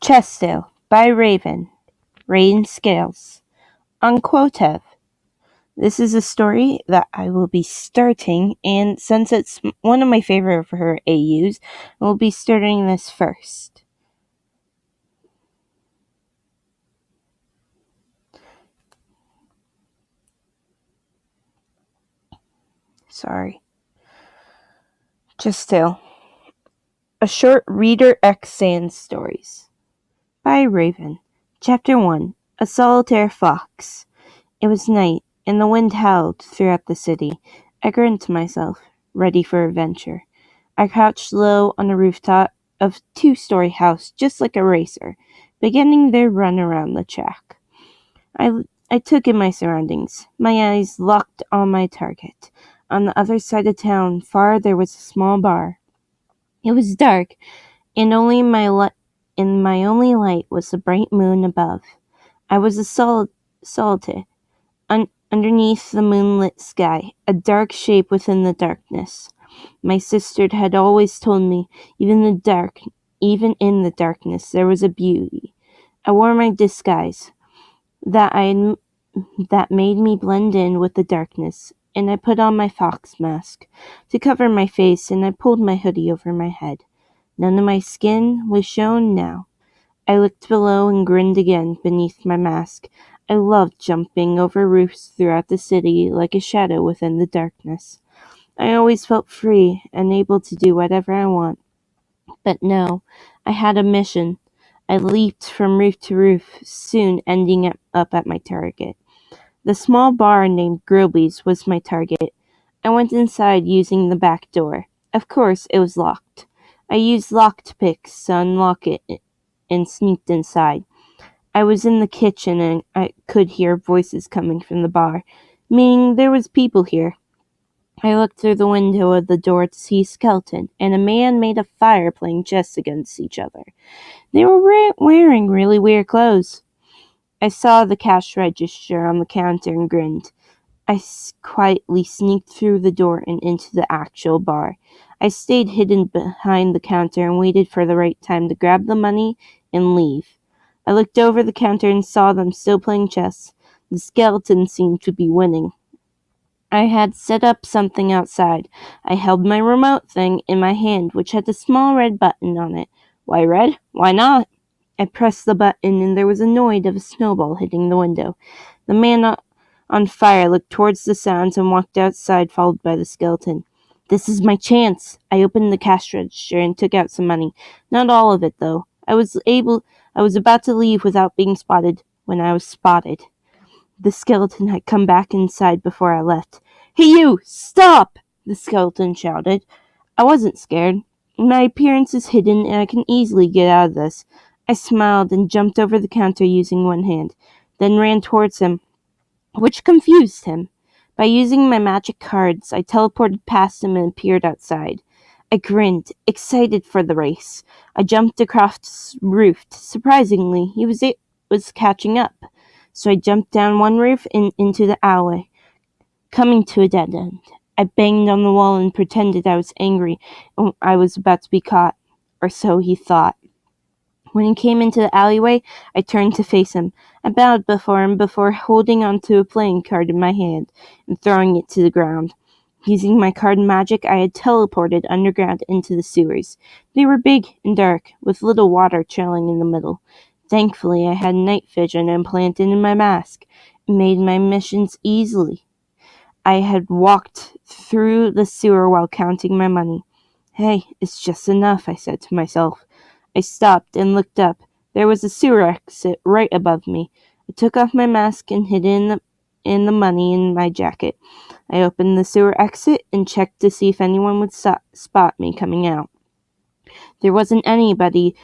Chesdale by Rain Scales. Unquoted. This is a story that I will be starting, and since it's one of my favorite for her AUs, I will be starting this first. Sorry. Chesdale. A short Reader X Sands stories. By Raven. Chapter 1. A Solitare Fox. It was night, and the wind howled throughout the city. I grinned to myself, ready for adventure. I crouched low on the rooftop of a two-story house, just like a racer, beginning their run around the track. I took in my surroundings, my eyes locked on my target. On the other side of town, far, there was a small bar. It was dark, and my only light was the bright moon above. I was a solitaire, underneath the moonlit sky, a dark shape within the darkness. My sister had always told me, even in the darkness, there was a beauty. I wore my disguise, that made me blend in with the darkness, and I put on my fox mask to cover my face, and I pulled my hoodie over my head. None of my skin was shown now. I looked below and grinned again beneath my mask. I loved jumping over roofs throughout the city like a shadow within the darkness. I always felt free and able to do whatever I want. But no, I had a mission. I leaped from roof to roof, soon ending up at my target. The small bar named Grilby's was my target. I went inside using the back door. Of course, it was locked. I used locked picks to unlock it and sneaked inside. I was in the kitchen and I could hear voices coming from the bar, meaning there was people here. I looked through the window of the door to see a skeleton and a man made of fire playing chess against each other. They were wearing really weird clothes. I saw the cash register on the counter and grinned. I quietly sneaked through the door and into the actual bar. I stayed hidden behind the counter and waited for the right time to grab the money and leave. I looked over the counter and saw them still playing chess. The skeleton seemed to be winning. I had set up something outside. I held my remote thing in my hand, which had a small red button on it. Why red? Why not? I pressed the button, and there was a noise of a snowball hitting the window. The man on fire looked towards the sounds and walked outside, followed by the skeleton. This is my chance. I opened the cash register and took out some money. Not all of it, though. I was about to leave without being spotted when I was spotted. The skeleton had come back inside before I left. Hey you! Stop! The skeleton shouted. I wasn't scared. My appearance is hidden and I can easily get out of this. I smiled and jumped over the counter using one hand, then ran towards him, which confused him. By using my magic cards, I teleported past him and appeared outside. I grinned, excited for the race. I jumped across the roof. Surprisingly, he was catching up. So I jumped down one roof and into the alley, coming to a dead end. I banged on the wall and pretended I was angry and I was about to be caught, or so he thought. When he came into the alleyway, I turned to face him. I bowed before him before holding onto a playing card in my hand and throwing it to the ground. Using my card magic, I had teleported underground into the sewers. They were big and dark, with little water trailing in the middle. Thankfully, I had night vision implanted in my mask. It made my missions easily. I had walked through the sewer while counting my money. Hey, it's just enough, I said to myself. I stopped and looked up. There was a sewer exit right above me. I took off my mask and hid in the money in my jacket. I opened the sewer exit and checked to see if anyone would spot me coming out. There wasn't anybody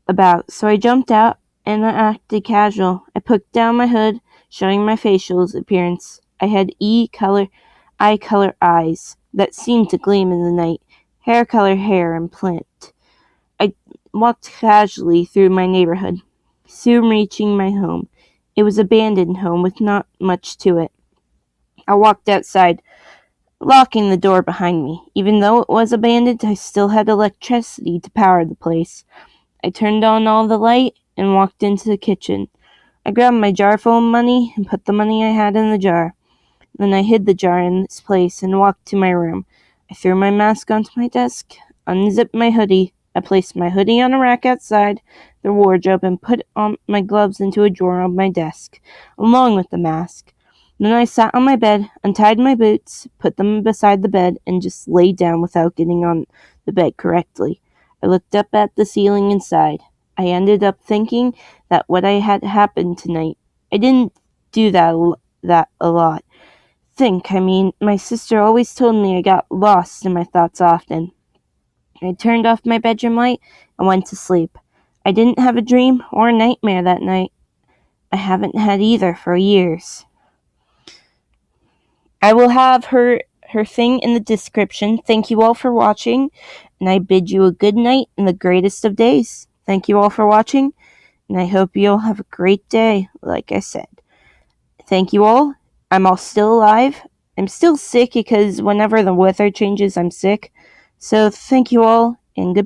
about, so I jumped out and I acted casual. I put down my hood, showing my facial appearance. I had eye color eyes that seemed to gleam in the night, hair color hair and plant. I walked casually through my neighborhood, soon reaching my home. It was an abandoned home with not much to it. I walked outside, locking the door behind me. Even though it was abandoned, I still had electricity to power the place. I turned on all the light and walked into the kitchen. I grabbed my jar full of money and put the money I had in the jar. Then I hid the jar in its place and walked to my room. I threw my mask onto my desk, unzipped my hoodie. I placed my hoodie on a rack outside the wardrobe and put on my gloves into a drawer on my desk, along with the mask. Then I sat on my bed, untied my boots, put them beside the bed, and just lay down without getting on the bed correctly. I looked up at the ceiling and sighed. I ended up thinking that what I had happened tonight. I didn't do that a lot. My sister always told me I got lost in my thoughts often. I turned off my bedroom light and went to sleep. I didn't have a dream or a nightmare that night. I haven't had either for years. I will have her thing in the description. Thank you all for watching, and I bid you a good night and the greatest of days. Thank you all for watching, and I hope you'll have a great day, like I said. Thank you all. I'm all still alive. I'm still sick because whenever the weather changes, I'm sick. So thank you all, and goodbye.